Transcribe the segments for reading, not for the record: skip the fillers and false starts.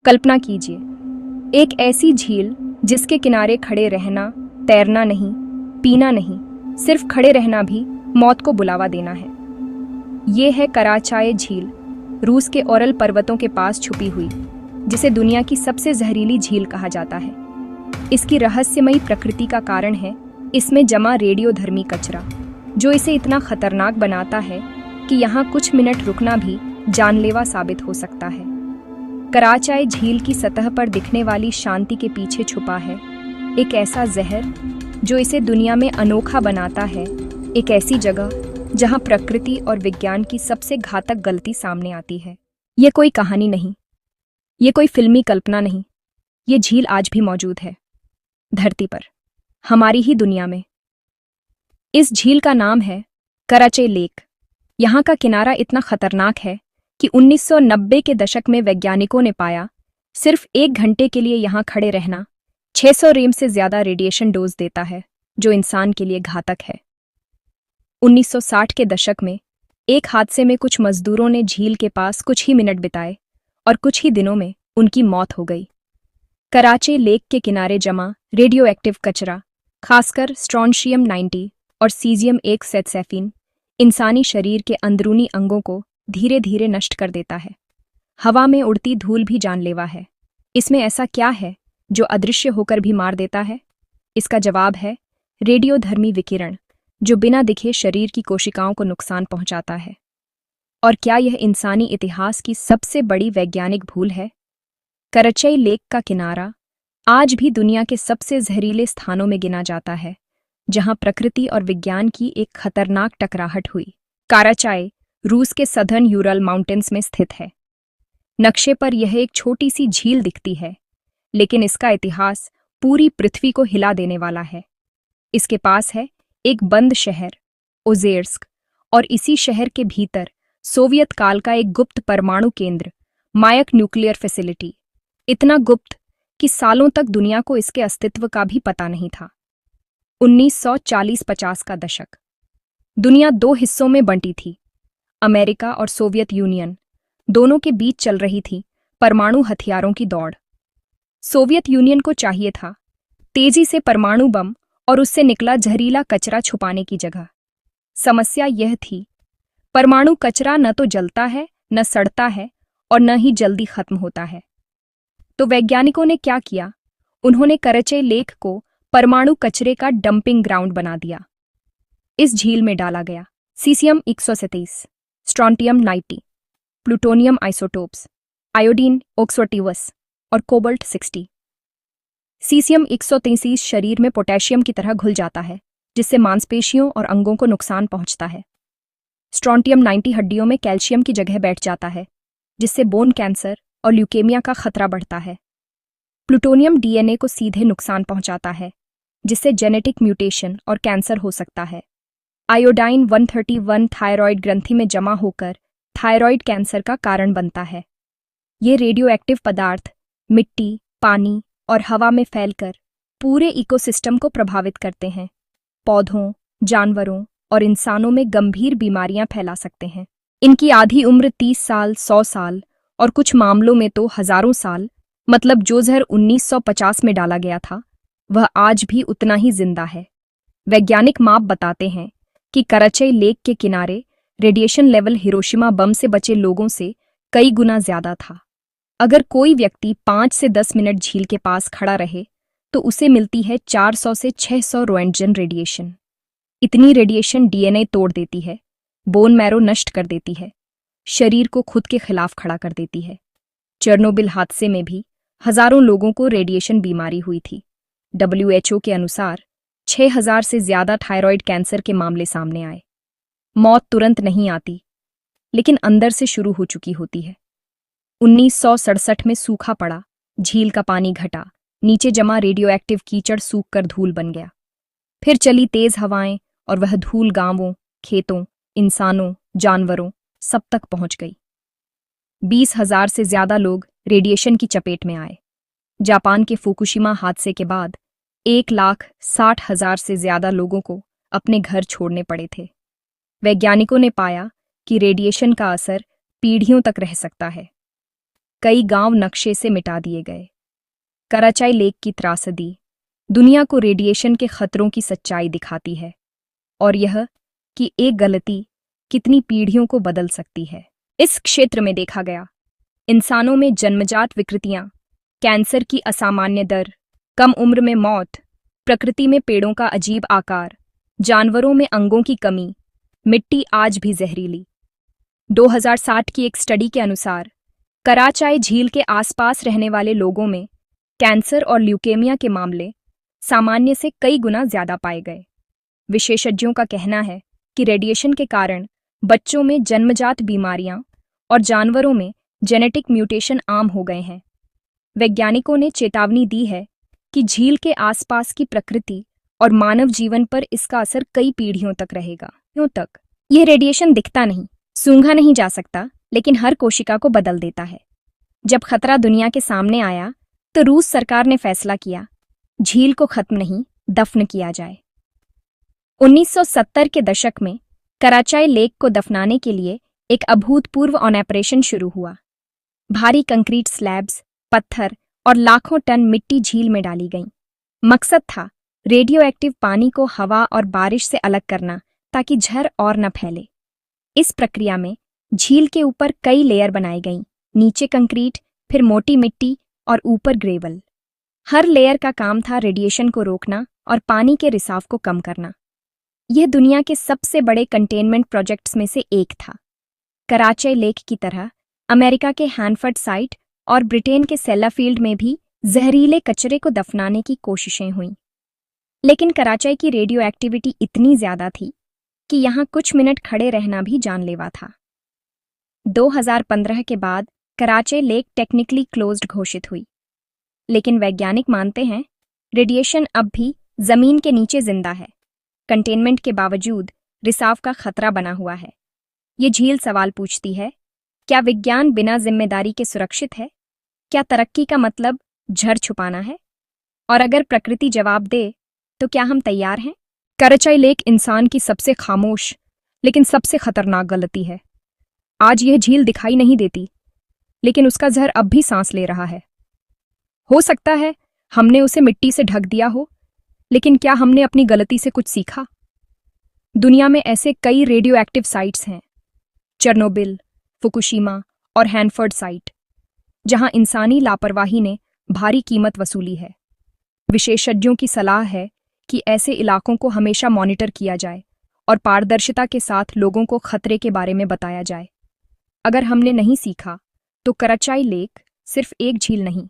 कल्पना कीजिए, एक ऐसी झील जिसके किनारे खड़े रहना, तैरना नहीं, पीना नहीं, सिर्फ खड़े रहना भी मौत को बुलावा देना है। ये है कराचाए झील, रूस के ओरल पर्वतों के पास छुपी हुई, जिसे दुनिया की सबसे जहरीली झील कहा जाता है। इसकी रहस्यमयी प्रकृति का कारण है इसमें जमा रेडियोधर्मी कचरा, जो इसे इतना खतरनाक बनाता है कि यहाँ कुछ मिनट रुकना भी जानलेवा साबित हो सकता है। कराचाए झील की सतह पर दिखने वाली शांति के पीछे छुपा है एक ऐसा जहर जो इसे दुनिया में अनोखा बनाता है, एक ऐसी जगह जहां प्रकृति और विज्ञान की सबसे घातक गलती सामने आती है। ये कोई कहानी नहीं, ये कोई फिल्मी कल्पना नहीं, ये झील आज भी मौजूद है, धरती पर, हमारी ही दुनिया में। इस झील का नाम है कराचे लेक। यहाँ का किनारा इतना खतरनाक है कि 1990 के दशक में वैज्ञानिकों ने पाया सिर्फ 1 घंटे के लिए यहाँ खड़े रहना 600 रेम से ज्यादा रेडिएशन डोज देता है, जो इंसान के लिए घातक है। 1960 के दशक में एक हादसे में कुछ मजदूरों ने झील के पास कुछ ही मिनट बिताए और कुछ ही दिनों में उनकी मौत हो गई। कराचे लेक के किनारे जमा रेडियो एक्टिव कचरा, खासकर स्ट्रोंशियम 90 और सीजियम 1 सेटसेफिन, इंसानी शरीर के अंदरूनी अंगों को धीरे धीरे नष्ट कर देता है। हवा में उड़ती धूल भी जानलेवा है। इसमें ऐसा क्या है जो अदृश्य होकर भी मार देता है? इसका जवाब है रेडियोधर्मी विकिरण, जो बिना दिखे शरीर की कोशिकाओं को नुकसान पहुंचाता है। और क्या यह इंसानी इतिहास की सबसे बड़ी वैज्ञानिक भूल है? कराचे लेक का किनारा आज भी दुनिया के सबसे जहरीले स्थानों में गिना जाता है, जहां प्रकृति और विज्ञान की एक खतरनाक टकराहट हुई। कराचाए रूस के सदर्न यूरल माउंटेन्स में स्थित है। नक्शे पर यह एक छोटी सी झील दिखती है, लेकिन इसका इतिहास पूरी पृथ्वी को हिला देने वाला है। इसके पास है एक बंद शहर ओजेर्स्क, और इसी शहर के भीतर सोवियत काल का एक गुप्त परमाणु केंद्र, मायक न्यूक्लियर फैसिलिटी, इतना गुप्त कि सालों तक दुनिया को इसके अस्तित्व का भी पता नहीं था। 1940-50 का दशक, दुनिया 2 हिस्सों में बंटी थी। अमेरिका और सोवियत यूनियन दोनों के बीच चल रही थी परमाणु हथियारों की दौड़। सोवियत यूनियन को चाहिए था तेजी से परमाणु बम और उससे निकला जहरीला कचरा छुपाने की जगह। समस्या यह थी, परमाणु कचरा न तो जलता है, न सड़ता है, और न ही जल्दी खत्म होता है। तो वैज्ञानिकों ने क्या किया? उन्होंने कराचे लेक को परमाणु कचरे का डंपिंग ग्राउंड बना दिया। इस झील में डाला गया caesium 137, strontium 90, plutonium isotopes, iodine ऑक्सोटिवस और कोबाल्ट 60। सीसियम 133 शरीर में पोटेशियम की तरह घुल जाता है, जिससे मांसपेशियों और अंगों को नुकसान पहुंचता है। स्ट्रोंटियम 90 हड्डियों में कैल्शियम की जगह बैठ जाता है, जिससे बोन कैंसर और ल्यूकेमिया का खतरा बढ़ता है। प्लूटोनियम डीएनए को सीधे नुकसान पहुंचाता है, जिससे जेनेटिक म्यूटेशन और कैंसर हो सकता है। आयोडाइन 131 थायराइड ग्रंथि में जमा होकर थायराइड कैंसर का कारण बनता है। ये रेडियोएक्टिव पदार्थ मिट्टी, पानी और हवा में फैलकर पूरे इकोसिस्टम को प्रभावित करते हैं। पौधों, जानवरों और इंसानों में गंभीर बीमारियां फैला सकते हैं। इनकी आधी उम्र 30 साल, 100 साल और कुछ मामलों में तो हजारों साल, मतलब जो जहर 1950 में डाला गया था, वह आज भी उतना ही जिंदा है। वैज्ञानिक माप बताते हैं कि कराचे लेक के किनारे रेडिएशन लेवल हिरोशिमा बम से बचे लोगों से कई गुना ज्यादा था। अगर कोई व्यक्ति 5 से 10 मिनट झील के पास खड़ा रहे तो उसे मिलती है 400 से 600 रोएंटजन रेडिएशन। इतनी रेडिएशन डीएनए तोड़ देती है, बोन मैरो नष्ट कर देती है, शरीर को खुद के खिलाफ खड़ा कर देती है। चेरनोबिल हादसे में भी हजारों लोगों को रेडिएशन बीमारी हुई थी। WHO के अनुसार 6000 से ज्यादा थायराइड कैंसर के मामले सामने आए। मौत तुरंत नहीं आती, लेकिन अंदर से शुरू हो चुकी होती है। 1967 में सूखा पड़ा, झील का पानी घटा, नीचे जमा रेडियोएक्टिव कीचड़ सूख कर धूल बन गया। फिर चली तेज हवाएं और वह धूल गांवों, खेतों, इंसानों, जानवरों सब तक पहुंच गई। 20,000 से ज्यादा लोग रेडिएशन की चपेट में आए। जापान के फुकुशिमा हादसे के बाद 1,60,000 से ज्यादा लोगों को अपने घर छोड़ने पड़े थे। वैज्ञानिकों ने पाया कि रेडिएशन का असर पीढ़ियों तक रह सकता है। कई गांव नक्शे से मिटा दिए गए। कराचाई लेक की त्रासदी दुनिया को रेडिएशन के खतरों की सच्चाई दिखाती है, और यह कि एक गलती कितनी पीढ़ियों को बदल सकती है। इस क्षेत्र में देखा गया इंसानों में जन्मजात विकृतियां, कैंसर की असामान्य दर, कम उम्र में मौत, प्रकृति में पेड़ों का अजीब आकार, जानवरों में अंगों की कमी, मिट्टी आज भी जहरीली। 2060 की एक स्टडी के अनुसार कराचाई झील के आसपास रहने वाले लोगों में कैंसर और ल्यूकेमिया के मामले सामान्य से कई गुना ज्यादा पाए गए। विशेषज्ञों का कहना है कि रेडिएशन के कारण बच्चों में जन्मजात बीमारियां और जानवरों में जेनेटिक म्यूटेशन आम हो गए हैं। वैज्ञानिकों ने चेतावनी दी है कि झील के आसपास की प्रकृति और मानव जीवन पर इसका असर कई पीढ़ियों तक रहेगा। क्यों तक? यह रेडिएशन दिखता नहीं, सूंघा नहीं जा सकता, लेकिन हर कोशिका को बदल देता है। जब खतरा दुनिया के सामने आया तो रूस सरकार ने फैसला किया झील को खत्म नहीं, दफन किया जाए। 1970 के दशक में कराचाई लेक को दफनाने के लिए एक अभूतपूर्व ऑपरेशन शुरू हुआ। भारी कंक्रीट स्लैब्स, पत्थर और लाखों टन मिट्टी झील में डाली गईं। मकसद था रेडियो एक्टिव पानी को हवा और बारिश से अलग करना ताकि जहर और न फैले। इस प्रक्रिया में झील के ऊपर कई लेयर बनाई गईं, नीचे कंक्रीट, फिर मोटी मिट्टी और ऊपर ग्रेवल। हर लेयर का काम था रेडिएशन को रोकना और पानी के रिसाव को कम करना। यह दुनिया के सबसे बड़े कंटेनमेंट प्रोजेक्ट्स में से एक था। कराचाई लेक की तरह अमेरिका के हैनफर्ड साइट और ब्रिटेन के सेलाफील्ड में भी जहरीले कचरे को दफनाने की कोशिशें हुईं। लेकिन कराचाई की रेडियो एक्टिविटी इतनी ज्यादा थी कि यहां कुछ मिनट खड़े रहना भी जानलेवा था। 2015 के बाद कराचाई लेक टेक्निकली क्लोज्ड घोषित हुई, लेकिन वैज्ञानिक मानते हैं रेडिएशन अब भी जमीन के नीचे जिंदा है। कंटेनमेंट के बावजूद रिसाव का खतरा बना हुआ है। ये झील सवाल पूछती है, क्या विज्ञान बिना जिम्मेदारी के सुरक्षित है? क्या तरक्की का मतलब जड़ छुपाना है? और अगर प्रकृति जवाब दे तो क्या हम तैयार हैं? कराचाई लेक इंसान की सबसे खामोश लेकिन सबसे खतरनाक गलती है। आज यह झील दिखाई नहीं देती, लेकिन उसका जहर अब भी सांस ले रहा है। हो सकता है हमने उसे मिट्टी से ढक दिया हो, लेकिन क्या हमने अपनी गलती से कुछ सीखा? दुनिया में ऐसे कई रेडियो एक्टिव साइट्स हैं, चेरनोबिल, फुकुशिमा और हैनफर्ड साइट, जहां इंसानी लापरवाही ने भारी कीमत वसूली है। विशेषज्ञों की सलाह है कि ऐसे इलाकों को हमेशा मॉनिटर किया जाए और पारदर्शिता के साथ लोगों को खतरे के बारे में बताया जाए। अगर हमने नहीं सीखा तो कराचाई लेक सिर्फ एक झील नहीं,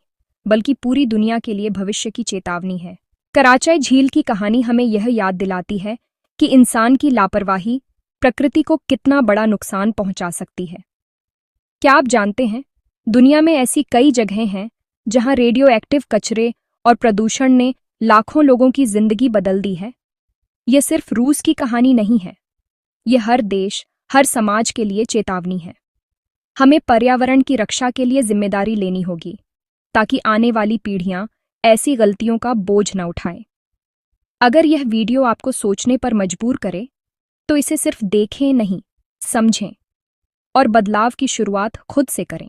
बल्कि पूरी दुनिया के लिए भविष्य की चेतावनी है। कराचाई झील की कहानी हमें यह याद दिलाती है कि इंसान की लापरवाही प्रकृति को कितना बड़ा नुकसान पहुंचा सकती है। क्या आप जानते हैं, दुनिया में ऐसी कई जगहें हैं जहां रेडियो एक्टिव कचरे और प्रदूषण ने लाखों लोगों की जिंदगी बदल दी है। यह सिर्फ रूस की कहानी नहीं है, यह हर देश, हर समाज के लिए चेतावनी है। हमें पर्यावरण की रक्षा के लिए जिम्मेदारी लेनी होगी, ताकि आने वाली पीढ़ियां ऐसी गलतियों का बोझ न उठाएं। अगर यह वीडियो आपको सोचने पर मजबूर करे, तो इसे सिर्फ देखें नहीं, समझें और बदलाव की शुरुआत खुद से करें।